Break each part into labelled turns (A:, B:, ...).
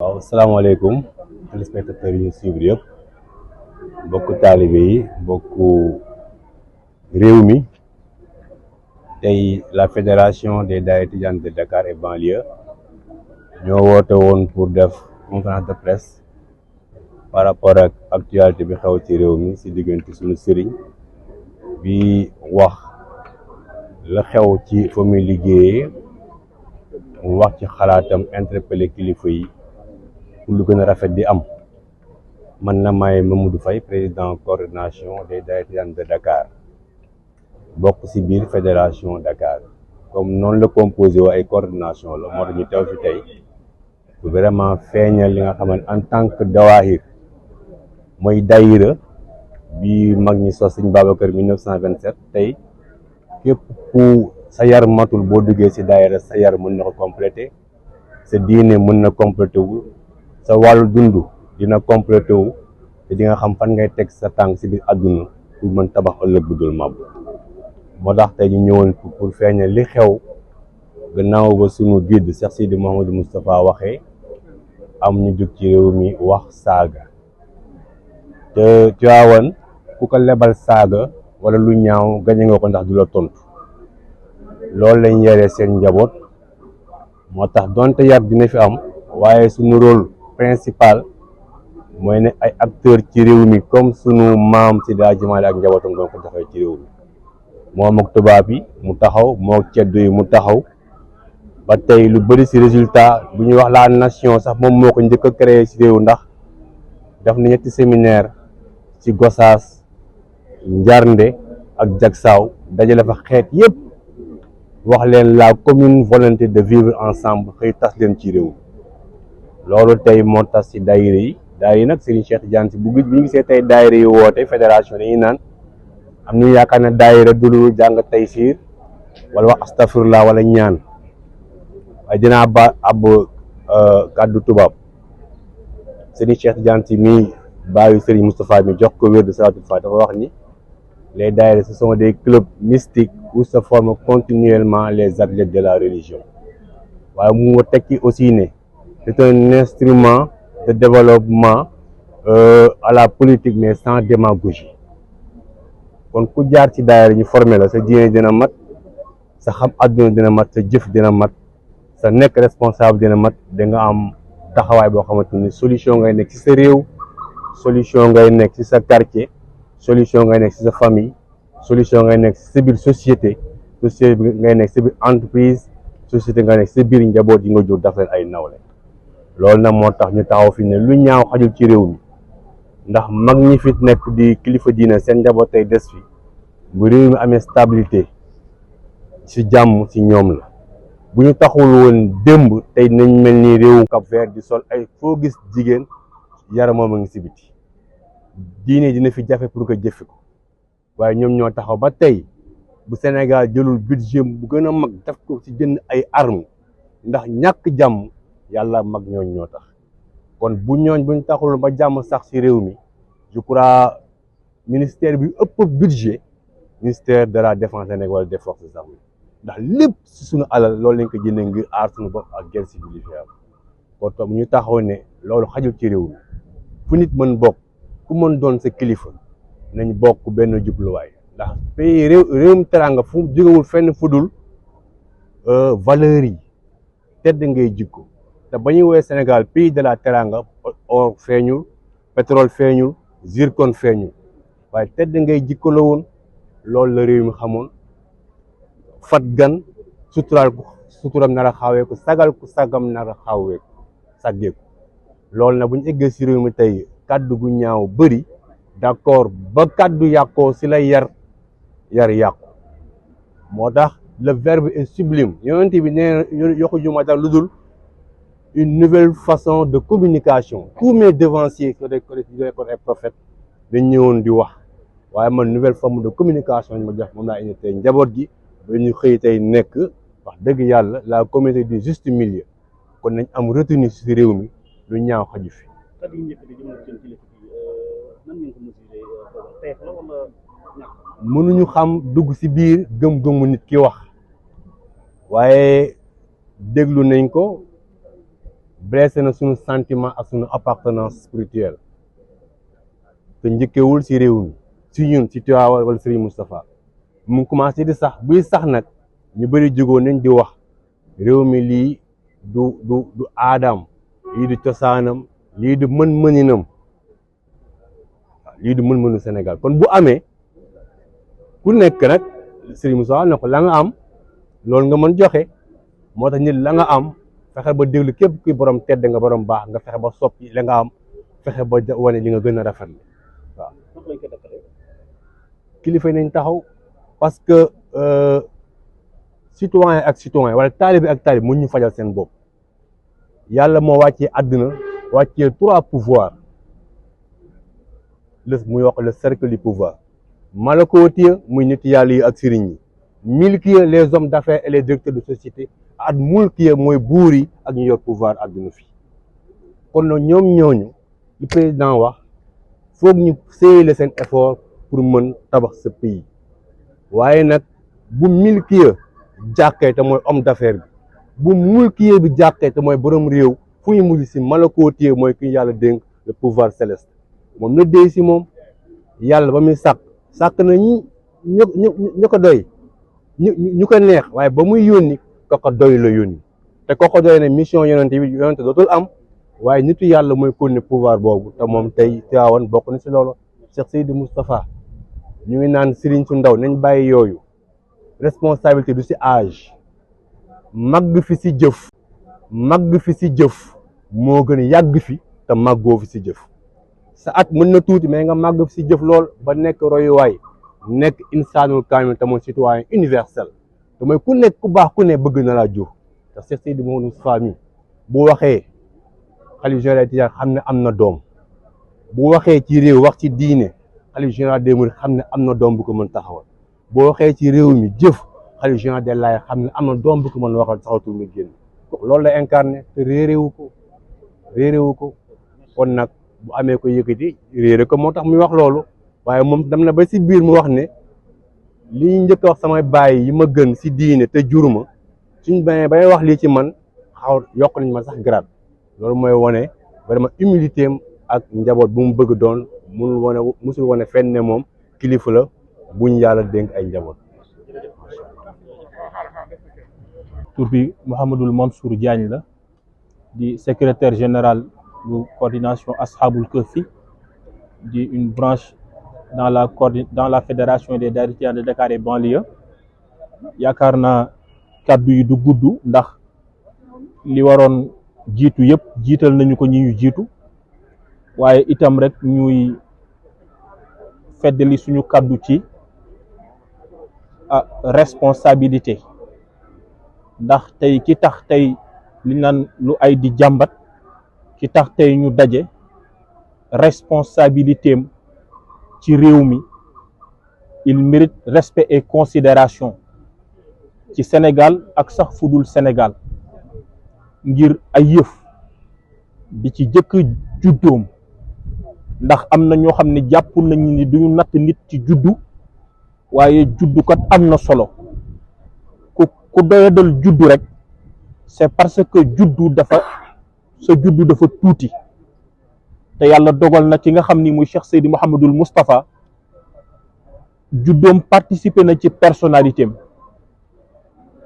A: waaw salaamaaleykum téléspectateurs yi ñu suivre yëpp mbokku taalibe yi mbokku réew mi tey la fédération des daayira tidianes de Dakar et banlieue ñoo woote woon pour def conférence de presse par rapport ak actualité bi xew ci réew mi si diggante suñu sëriñ bi wax la xew ci fa muy liggéeyee mu wax ci xalaatam interpellé kilifa yi pour lu gën a rafet di am. man na may Mamadou Faye président coordination des daayira tidianes de Dakar bokk ci biir fédération Dakar comme noonu la composé woo ay coordination la moo tax ñu teew fi tey vraiment feeñal li nga xamante en tant que dawaahir mooy daayira bi mag ñi sos Sëñ Babacar 1927 tey képp ku sa yar matul boo duggee ci daayira sa yar mën na ko complété sa diine mën na complété wu sa wàllu dund dina complété wu te di nga xam fan ngay teg sa tànk ci biir àdduna pour mën tabax ëllëg bu dul màbb moo tax tey ñu ñëwoon pour feeñal li xew gannaaw ba sunu guide Cheikh Sidi Mouhamadou Moustapha waxee am ñu jóg ci réew mi wax saaga te Tiwaawan ku ko lebal saaga wala lu ñaaw gañe nga ko ndax du la tontu loolu lañ yaree seen njaboot moo tax donte yar dina fi am waaye sunu rôle principal mooy ne ay acteurs ci réew mi comme sunu maam Seydi Hadji Malick ak njabootam doon ko defee ci réew mi moom ak tubaab yi mu taxaw moo ak ceddo yi mu taxaw ba tey lu bëri ci résultat bu ñuy wax la nation sax moom moo ko njëkk a créé ci réew ndax def na ñetti séminaire ci Gossas Njarnde ak Jaksaaw dajale fa xeet yépp wax leen la commune volonté de vivre ensemble xëy tas leen ci réew loolu tey moo tas ci daayira yi nag Serigne Cheikh Tidiane Sy bu ñu gisee tey daayira yi woote fédération dañuy naan am nañu yaakaar ne daayira du lu jàng taysiir wala wax astafurlah wala ñaan waaye dinaa ba ab kàddu tubaab Serigne Cheikh Tidiane Sy mi baayu Serigne Moustapha mi jox ko wér de salatul fa dafa wax ni les daayira ce sont des clubs mystiques où se forment continuellement les athlètes de la religion waaye mu nga tekki aussi ne c'est un instrument de développement à la politique mais sans démagogie kon ku jaar ci daayira ñu formé la sa diine dina mat sa xam àdduna dina mat sa jëf dina mat sa nekk responsable dina mat da nga am taxawaay boo xamante ni solution ngay nekk ci sa réew solution ngay nekk ci sa quartier solution ngay nekk ci sa famille solution ngay nekk ci sa biir société ngay nekk ci biir entreprise société ngay nekk ci biir njaboot yi nga jur daf leen ay nawle loolu nag moo tax ñu taxaw fi ne lu ñaaw xajul ci réew mi ndax mag ñi fi nekk di kilifa diina seen njaboot tey des fi bu réew mi amee stabilité ci jàmm ci ñoom la bu ñu taxul woon démb tey nañ mel ni réewum Cap-Vert di sol ay foo gis jigéen yaramam a ngi ci biti diine dina fi jafe pour que jëfe ko waaye ñoom ñoo taxaw ba tey bu Sénégal jëlul budget bu gën a mag def ko ci jënd ay armes ndax ñàkk jàmm yàlla mag ñoo tax kon buñ taxul ba jàmm sax ci réew mi je crois ministère bi ëpp budget ministère de la défense Sénégal wala des forces armées ndax lépp ci suñu alal loolu lañ ko jëndee ngir aar suñu bopp ak guerre civile kon toog ñu taxaw ne loolu xajul ci réew mi fu nit mën bokk ku mën doon sa kilifa nañ bokk benn jubluwaay ndax pays réewum teranga fu jógewul fenn fudul valeurs yi tedd ngay jikko te ba ñuy woowee Sénégal pays de la teranga or feeñul pétrole feeñul zircon feeñul waaye tedd ngay jikko la woon loolu la réew mi xamoon fat gan suturaal ku suturam nar a xaaweeku sagal ku sagam nar a xaaweeku sàggeeku loolu nag bu ñu eggee ci réew mi tey kàddu gu ñaaw bëri d'accord ba kàddu yàqoo ci la yar yàqu moo tax le verbe est sublime yonent bi nee yokku juma tax lu dul une nouvelle façon de communication tous mes devanciers que des prophètes dañ ñëwoon di wax waaye man nouvelle forme de communication ñu ma jox moom laa indi tey njaboot gi ba ñu xëy tey nekk wax dëgg yàlla la communauté du juste milieu kon nañ am retenu ci réew mi lu ñaaw xaju fi mënuñu xam dugg ci biir gëm-gëmu nit ki wax waaye déglu nañ ko blessé na suñu sentiment ak suñu appartenance spirituelle te njëkkewul ci réew mi ci ñun ci Tivaouane wala Serigne Moustapha mu commencé di sax buy sax nag ñu bëri jógoon nañ di wax réew mi lii du aadam lii du cosaanam lii du mën-mëninam lii du mën-mënu Sénégal kon bu amee ku nekk nag Serigne Moustapha ne ko la nga am loolu nga mën joxe moo tax nit la nga am fexe ba déglu képp kuy borom tedd nga borom baax nga fexe ba soppi la nga am fexe ba wane li nga gën a rafet waaw. kilifa nañ taxaw parce que citoyen ak citoyen wala taalibe ak taalibe mun ñu fajal seen bopp yàlla moo wàccee àdduna wàccee 3 pouvoirs muy wax le cercle du pouvoir malakotiya muy nit yàlla yi ak sëriñ yi milkiya les hommes d'affaires et les directeurs de société ak mulkiya mooy buur yi ak ñu yor pouvoir àdduna fi kon nag ñoom ñooñu li président wax foog ñu séyale seen effort pour mën tabax ce pays waaye nag bu milkiya jàkkee te mooy homme d'affaires bi bu mulkiya bi jàkkee te mooy borom réew fu ñu mujj si malakotiya mooy ki yàlla dénk le pouvoir céleste moom na déy si moom yàlla ba muy sàkk na ñu ko doy ñu ko neex waaye ba muy yónni ko doy la yónni te ko doy ne mission yonente bi yonente dootul am waaye nitu yàlla mooy continuer pouvoir boobu te moom tey Tivaouane bokk na si loolu Cheikh Seydi Moustapha ñu ngi naan sëriñ su ndaw nañ bàyyi yooyu responsabilité du si âge màgg fi si jëf moo gën a yàgg fi te màggoo fi si jëf sa at mën na tuuti mais nga màgg fi si jëf lool ba nekk royuwaay nekk insaanul kaamil te mooy citoyen universel te mooy ku nekk ku baax ku ne bëgg na laa jur te Cheikh Seydi Moustapha mi bu waxee xalif général Tijaan xam ne am na doom bu waxee ci réew wax ci diine xalif général des mourides xam ne am na doom bu ko mën taxawal boo waxee ci réew mi jëf xalif général des Layènes xam ne am na doom bu ko mën waxal taxawatul nga génn loolu la incarné te réeréwu ko kon nag bu amee ko yëkkati réeré ko moo tax muy wax loolu waaye moom dem na ba si biir mu wax ne li ñu njëkk a wax samay baay yi ma gën si diine te juruma suñ bañee bay wax lii ci man xaw yokk nañ ma sax grade loolu mooy wane vraiment humilité am ak njaboot bu mu bëgg doon musul wane fenn ne moom kilifa la buñ yàlla dénk ay njaboot.
B: tur bi Mouhamadul Mansour Diagne la di secrétaire général bu coordination Ashabul Kahfi di une branche dans la fédération des daayira tidianes de Dakar et banlieue yaakaar naa kàddu yi du gudd ndax li waroon jiitu yëpp jiital nañu ko ñi ñu jiitu waaye itam rek ñuy feddali suñu kàddu ci responsabilité ndax tey ki tax tey li naan lu ay di jàmbat ki tax tey ñu daje responsabilité am ci réew mi il mérite respect et considération ci Sénégal ak sax fudul Sénégal ngir ay yëf bi ci jëkk juddoom ndax am na ñoo xam ne jàpp nañu ni duñu natt nit ci juddu waaye juddu kat am na solo ku doyadal juddu rek c'est parce que sa juddu dafa tuuti te yàlla dogal na ci nga xam ni muy Cheikh Seydi Mouhamadul Moustapha juddoom participer na ci personnalité am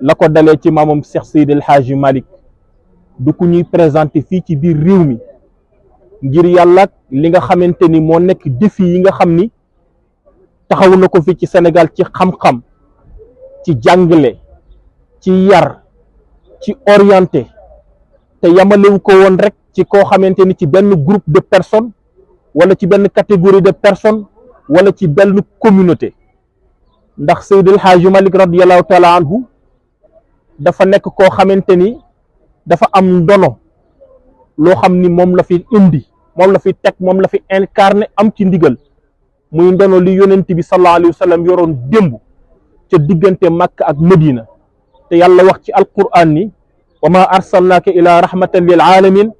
B: la ko dalee ci maamam Cheikh Seydi El Hadji Malick du ku ñuy présenté fii ci biir réew mi ngir yàlla li nga xamante ni moo nekk défi yi nga xam ni taxaw na ko fi ci Sénégal ci xam-xam ci jàngale ci yar ci orienté te yamalewu ko woon rek ci koo xamante ni ci benn groupe de personnes wala ci benn catégorie de personnes wala ci benn communauté ndax Seydi El Hadji Malick radiyallahu taala anhu dafa nekk koo xamante ni dafa am ndono loo xam ni moom la fi indi moom la fi teg moom la fi incarné am ci ndigal muy ndono li yonent bi sallallahu alayhi wa sallam yoroon démb ca diggante Makka ak Medina te yàlla wax ci alquran ni wa ma arsalnaaka ila rahmatan lil alamin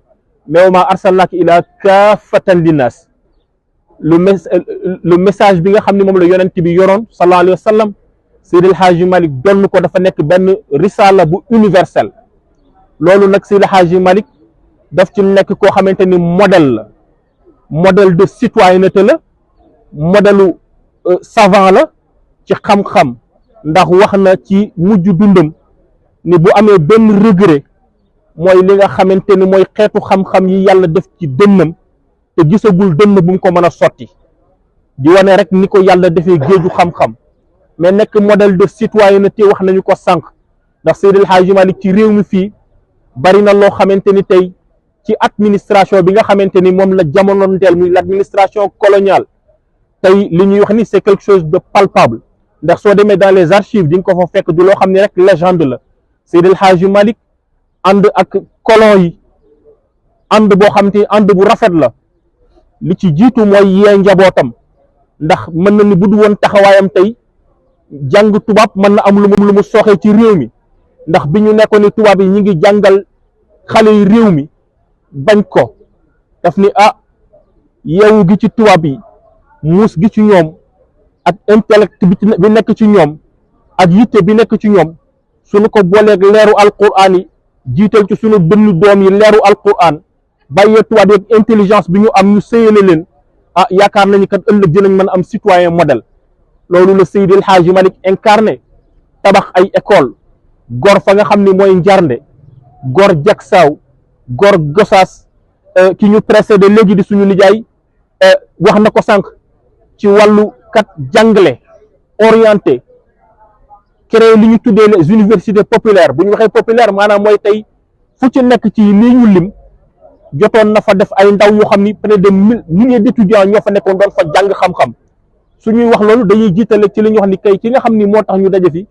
B: mais wa ma arsalnaaka ila kaafatan linnaas le message bi nga xam ne moom la yonent bi yoroon sallallahu alayhi wa sallam Seydi El Hadji Malick donn ko dafa nekk benn risala bu universel loolu nag Seydi El Hadji Malick daf ci nekk koo xamante ni modèle la, modèle de citoyenneté la, modèlu savant la ci xam-xam, ndax wax na ci mujj dundam ni bu amee benn regret mooy li nga xamante ni mooy xeetu xam-xam yi yàlla def ci dënnam te gisagul dënn bu mu ko mën a sotti, di wane rek ni ko yàlla defee géeju xam-xam, mais nekk modèle de citoyenneté. wax nañu ko sànq, ndax Seydi El Hadji Malick ci réew mi fii bari na loo xamante ni tey ci administration bi nga xamante ni moom la jamonoonteel muy l'administration coloniale, tey li ñuy wax ni c'est quelque chose de palpable, ndax soo demee dans les archives di nga ko fa fekk du loo xam ne rek légende la. Seydi El Hadji Malick ànd ak colon yi, ànd boo xam te ànd bu rafet la. li ci jiitu mooy yee njabootam, ndax mën na ni bu du woon taxawaayam tey jàng tubaab mën na am lu mu sooxee ci réew mi, ndax bi ñu nekkoon ni tubaab yi ñi ngi jàngal xale yi réew mi bañ ko, daf ni yeewu gi ci tubaab yi, muus gi ci ñoom ak intellect bi nekk ci ñoom ak yitte bi nekk ci ñoom, suñu ko booleeg leeru alquran yi jiital ci suñu dënn doom yi leeru alquran, bàyyee tubaab yi ak intelligence bi ñu am ñu sëyale leen, yaakaar nañu kat ëllëg dinañ mën a am citoyen modèle. loolu la Seydi El Hadji Malick incarné, tabax ay école, gor fa nga xam ni mooy Njarnde, gor Jaksaaw, gor Gosaas. ki ñu précédé léegi di suñu nijaay wax na ko sànq ci wàllu kat jàngale orienté, créé li ñu tuddee les universités populaires. bu ñu waxee populaire maanaam mooy tey fu ci nekk ci lii ñu lim jotoon na fa def ay ndaw yoo xam ni près de milliers d'étudiants ñoo fa nekkoon doon fa jàng xam-xam. suñuy wax loolu dañuy jiitale ci li ñuy wax ni kay ki nga xam ni moo tax ñu daje fi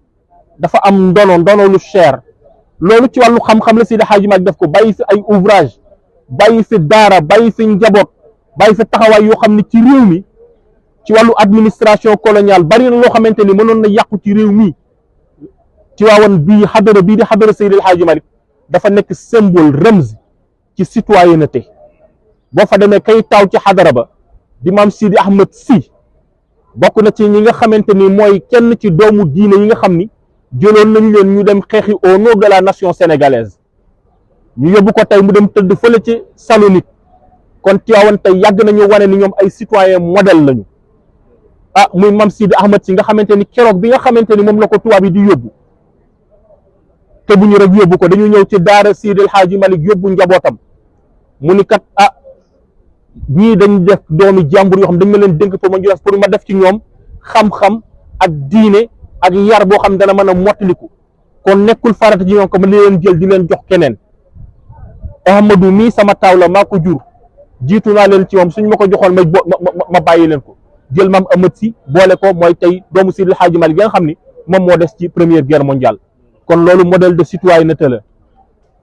B: dafa am ndono lu cher. loolu ci wàllu xam-xam la Seydi Hadji Malick def ko, bàyyi fi ay ouvrage, bàyyi fi daara, bàyyi fi njaboot, bàyyi fi taxawaay yoo xam ni ci réew mi ci wàllu administration coloniale bari na loo xamante ni mënoon na yàqu ci réew mi. ci waawoon bii xadara bii di xadara Seydi El Hadji Malick dafa nekk symbole ramz ci citoyenneté. boo fa demee kay taaw ci xadara ba di maam Sidi Ahmed Sy, bokk na ci ñi nga xamante ni mooy kenn ci doomu diine yi nga xam ni jëloon nañ leen ñu dem xeexi au nom de la nation sénégalaise, ñu yóbbu ko tey mu dem tëdd fële ci Salonique. kon Tiwaawan tey yàgg nañu wane ni ñoom ay citoyen modèle lañu. muy mam Sidi Ahmed Sy nga xamante ni keroog bi nga xamante ni moom la ko tubaab yi di yóbbu, te bu ñu rek yóbbu ko, dañu ñëw ci daara Seydi El Hadji Malick yóbbu njabootam, mu ni kat ñii dañ def doomi jàmbur yoo xam dañ ma leen dénk pour ma def ci ñoom xam-xam ak diine ak yar boo xam dana mën a mottaliku, kon nekkul farata ci ñoom ko ma leen jël di leen jox keneen. Ahmadou mii sama taaw la, maa ko jur, jiitu naa leen ci moom, suñ ma ko joxoon ma bàyyi leen ko, jël maam Ahmed Sy boole ko, mooy tey doomu Seydi El Hadji Malick bi nga xam ni moom moo des ci première guerre mondiale. kon loolu modèle de citoyenneté la.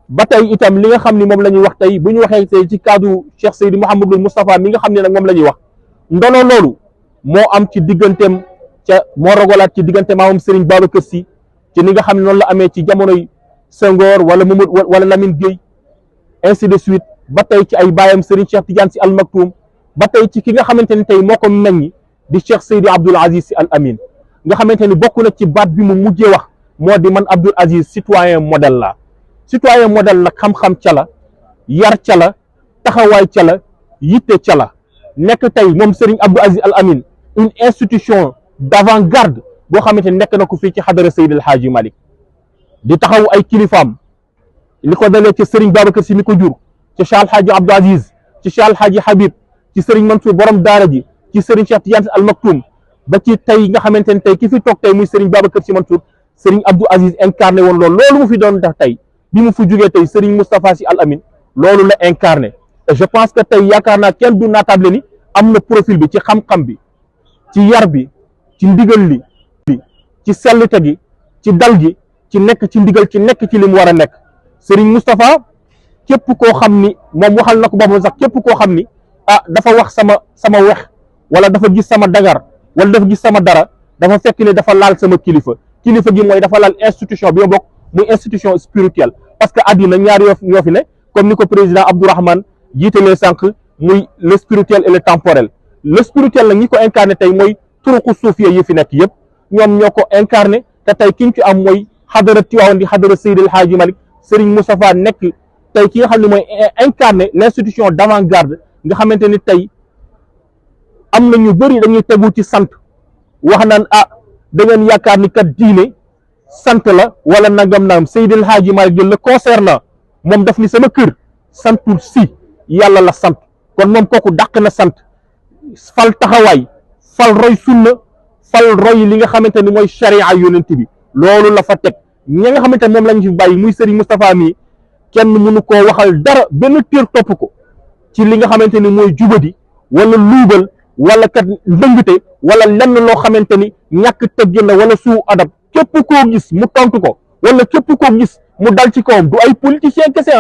B: ba tey itam li nga xam ni moom la ñuy wax tey bu ñu waxee tey ci cadre Cheikh Seydi Mouhamadou Moustapha mi nga xam ne nag moom la ñuy wax, ndono loolu moo am ci digganteem moo rogalaat ci diggante maamam Serigne Babacar Sy, ci ni nga xam ne noonu la amee ci jamonoy Senghor wala Mamadou wala Lamine Gueye ainsi de suite, ba tey ci ay baayam Serigne Cheikh Tidiane Sy Al Maktoum, ba tey ci ki nga xamante ni tey moo ko meññ di Cheikh Seydi Abdoul Aziz Sy Al Amin, nga xamante ni bokk na ci baat bi mu mujjee wax moo di man Abdoul Aziz citoyen modèle la. citoyen modèle nag xam-xam ca la, yar ca la, taxawaay ca la, yitte ca la. nekk tey moom Serigne Abdoul Aziz Al Amin une institution d'avant-garde boo xamante ni nekk na ko fii ci xadara Seydi El Hadji Malick, di taxaw ay kilifaam, li ko dalee ci Serigne Babacar Sy mi ko jur, ci Cheikh El Hadji Abdou Aziz, ci Cheikh El Hadji Habib, ci Serigne Mansour borom daara ji, ci Serigne Cheikh Tidiane Sy Al Maktoum, ba ci tey nga xamante ni tey ki fi toog tey muy Serigne Babacar Sy Mansour, Serigne Abdou Aziz incarné woon loolu mu fi doon def tey bi mu fi jógee tey Serigne Moustapha Sy Al Amin loolu la incarné. et je pense que tey yaakaar naa kenn du naatable ni am na profil bi ci xam-xam bi, ci yar bi, ci ndigal li, ci sellite gi, ci dal gi, ci nekk ci ndigal, ci nekk ci li mu war a nekk. Serigne Moustapha képp koo xam ni moom waxal na ko boppam sax, képp koo xam ni dafa wax sama wex wala dafa gis sama dagar wala dafa gis sama dara, dafa fekk ne dafa laal sama kilifa gi mooy dafa laal institution bi ma bokk, muy institution spirituelle. parce que àddina ñaar ñoo fi ne, comme ni ko président Abdourahmane jiitalee sànq, muy le spirituel et le temporel. le spirituel nag ñi ko incarné tey mooy turuqu suufiya yi fi nekk yëpp, ñoom ñoo ko incarné te tey kiñ ci am mooy xadara Tiwaawan di xadara Seydi El Hadji Malick. Serigne Moustapha nekk tey ki nga xam ne mooy incarner l'institution d'avant-garde nga xamante ni tey am na ñu bëri dañuy tegu ci sant wax naan da ngeen yaakaar ni kat diine sant la wala nangam naam Seydil Hadji Malick le concernant moom daf ni sama kër santul si yàlla la sant kon moom kooku dàq na sant fal taxawaay fal roy sunna fal roy li nga xamante ni mooy charia yonent bi loolu la fa teg ñi nga xamante ni moom lañ fi bàyyi muy Serigne Moustapha mii kenn mënu koo waxal dara benn téer topp ko ci li nga xamante ni mooy jubadi wala luubal wala kat ndëngte wala lenn loo xamante ni ñàkk teggin la wala suu adab képp koo gis mu tontu ko wala képp koo gis mu dal ci kawam du ay politicien kese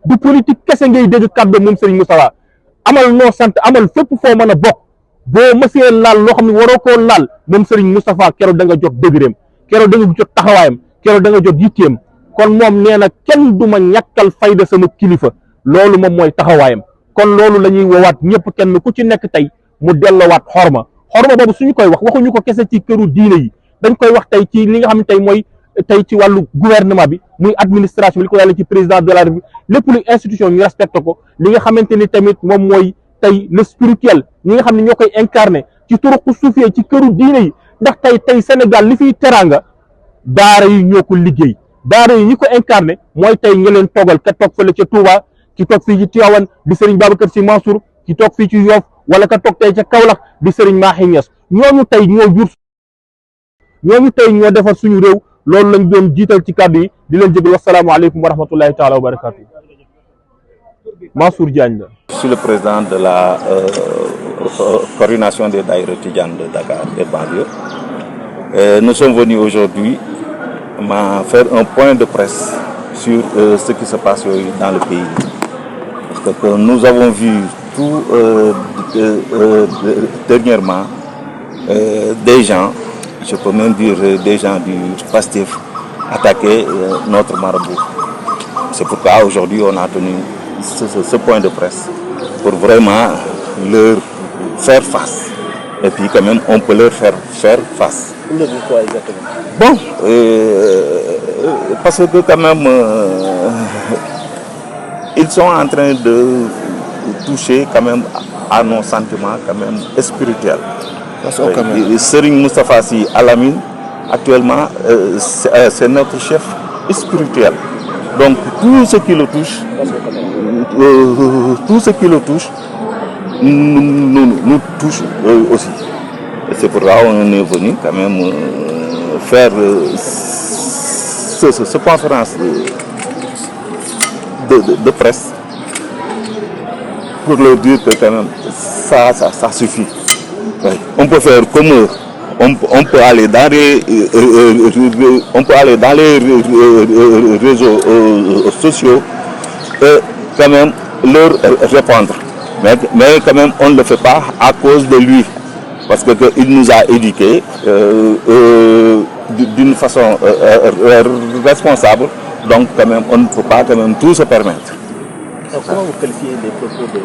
B: du politique kese ngay dégg kàddu moom Serigne Moustapha amal noo sant amal fépp foo mën a bokk boo mësee laal loo xam ne waroo koo laal moom Serigne Moustapha keroog da nga jot dëgëreem keroog da nga jot taxawaayam keroog da nga jot yitteem kon moom nee na kenn du ma ñàkkal fayda sama kilifa loolu moom mooy taxawaayam kon loolu la ñuy woowaat ñëpp kenn ku ci nekk tey mu delloowaat xorma boobu suñu koy wax waxuñu ko kese ci këru diine yi dañ koy wax tey ci li nga xam ne tey mooy tey ci wàllu gouvernement bi muy administration bi li ko yàlla ci président de la République lépp lu institution ñu respecté ko li nga xamante ni tamit moom mooy tey le spirituel ñi nga xam ne ñoo koy incarné ci turuqu suufee ci këru diine yi ndax tey Sénégal li fiy teraanga daara yi ñoo ko liggéey daara yi ñi ko incarné mooy tey ña leen toogal ka toog fële ca Touba ki toog fii ci Tivaouane di Serigne Babacar Sy Mansour ki toog fii ci Yoff wala ka toog tey ca Kaolack di Serigne Mahi Niass ñooñu tey ñoo jur ñooñu tey ñoo defar suñu réew loolu lañ doon jiital ci kàddu yi di leen jégal wassalaamu aleykum wa rahmatullahi taala wa barakatuh. Mansour Diagne la.
C: Je suis le président de la coordination des daïra Tidianes de Dakar et banlieue. Nous sommes venus aujourd'hui faire un point de presse sur ce qui se passe dans le pays. Parce que nous avons vu tout dernièrement des gens, je peux même dire des gens du PASTEF, attaquer notre marabout. C'est pourquoi aujourd'hui on a tenu ce point de presse pour vraiment leur faire face. Et puis quand même on peut leur faire face.
D: Vous le dites quoi exactement?
C: Bon, parce que quand même ils sont en train de toucher quand même à nos sentiments quand même spirituels. Serigne Moustapha Sy Al Amine actuellement c'est notre chef spirituel. Donc tout ce qui le touche, nous touche aussi. Et c'est pourquoi on est venu quand même faire cette conférence de presse pour leur dire que quand même ça suffit. Oui. On peut faire comme eux. On peut aller dans les réseaux sociaux et quand même leur répondre. Mais quand même on ne le fait pas à cause de lui. Parce qu'il nous a éduqués d'une façon responsable. Donc quand même on ne peut pas quand même tout se permettre.
D: Alors, comment vous qualifiez les propos de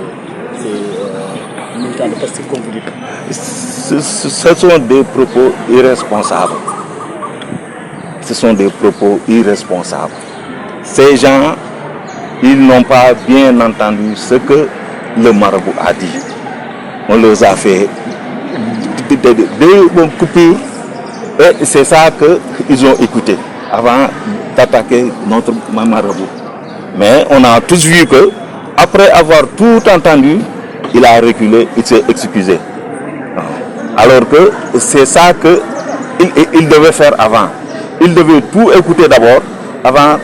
D: ces militants de Pastef comme vous dites?
C: Ce sont des propos irresponsables. Ce sont des propos irresponsables. Ces gens, ils n'ont pas bien entendu ce que le marabout a dit. On leur a fait des coupures et c'est ça qu'ils ont écouté avant d'attaquer notre marabout. Mais on a tous vu que après avoir tout entendu, il a reculé, il s'est excusé. Alors que c'est ça qu'il devait faire avant. Il devait tout écouter d'abord avant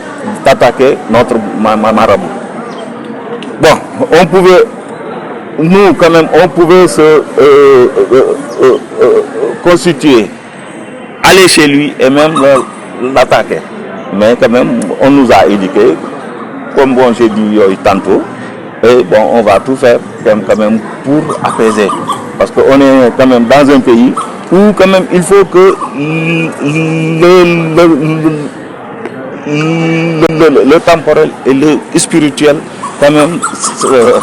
C: d'attaquer notre marabout. Bon, on pouvait, nous quand même, on pouvait se constituer, aller chez lui et même l'attaquer. Mais quand même, on nous a éduqués, comme bon, j'ai dit tantôt, et bon, on va tout faire quand même pour apaiser. Parce qu'on est quand même dans un pays où quand même il faut que le temporel et le spirituel quand même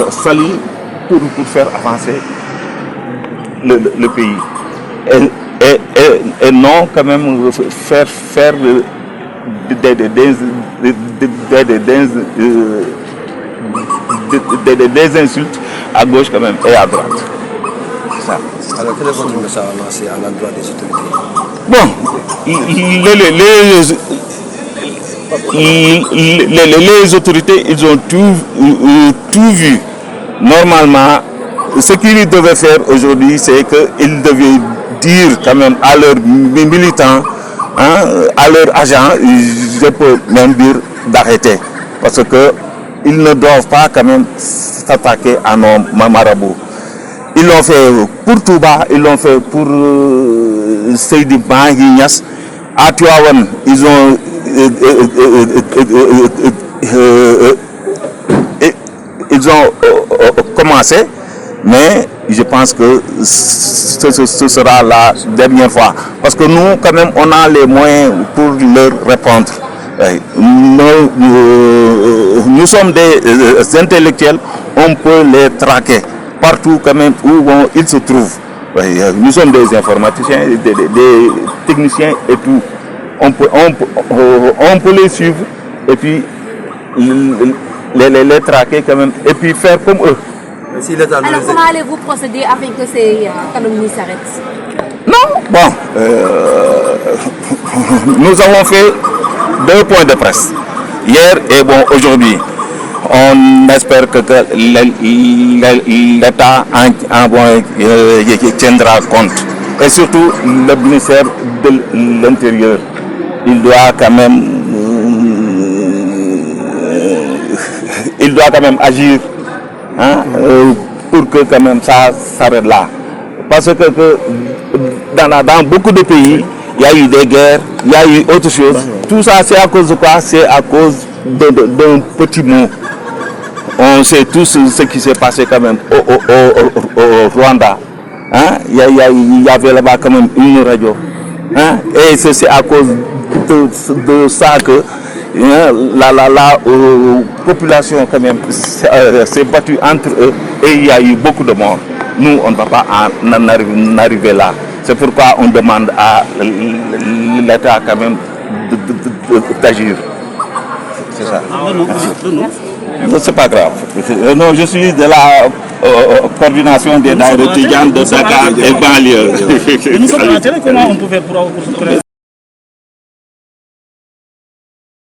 C: s'allient pour faire avancer le pays. Et non quand même faire des insultes à gauche quand même et à droite. C'est ça.
E: Alors quel est votre message à lancer à l'endroit des autorités?
C: Bon, les autorités, ils ont tout vu. Normalement, ce qu'ils devaient faire aujourd'hui, c'est qu'ils devaient dire quand même à leurs militants, hein, à leurs agents, je peux même dire d'arrêter. Parce qu'ils ne doivent pas quand même s'attaquer à nos marabouts. Ils l'ont fait pour Touba, ils l'ont fait pour Seydi Mahi. À Tivaouane, ils ont commencé, mais je pense que ce sera la dernière fois. Parce que nous, quand même, on a les moyens pour leur répondre. Nous sommes des intellectuels, on peut les traquer partout quand même où ils se trouvent. Nous sommes des informaticiens, des techniciens et tout. On peut les suivre et puis les traquer quand même et puis faire comme eux.
F: Alors comment allez-vous procéder afin que ces calomnies s'arrêtent?
C: Non, bon, nous avons fait 2 points de presse, hier et bon aujourd'hui. On espère que l'État tiendra compte. Et surtout le ministère de l'Intérieur. Il doit quand même agir, hein, pour que quand même ça s'arrête là. Parce que dans beaucoup de pays, il y a eu des guerres, il y a eu autre chose. Tout ça, c'est à cause de quoi? C'est à cause d'un petit mot. On sait tous ce qui s'est passé quand même au Rwanda. Hein? Il y avait là-bas quand même une radio. Hein? Et c'est à cause de ça que la population quand même s'est battue entre eux et il y a eu beaucoup de morts. Nous, on ne va pas en arriver là. C'est pourquoi on demande à l'État quand même d'agir. C'est ça. C'est pas grave. Non, je suis de la coordination des daïras étudiantes de Dakar et banlieue.
D: Nous sommes en terrain, comment on peut faire pour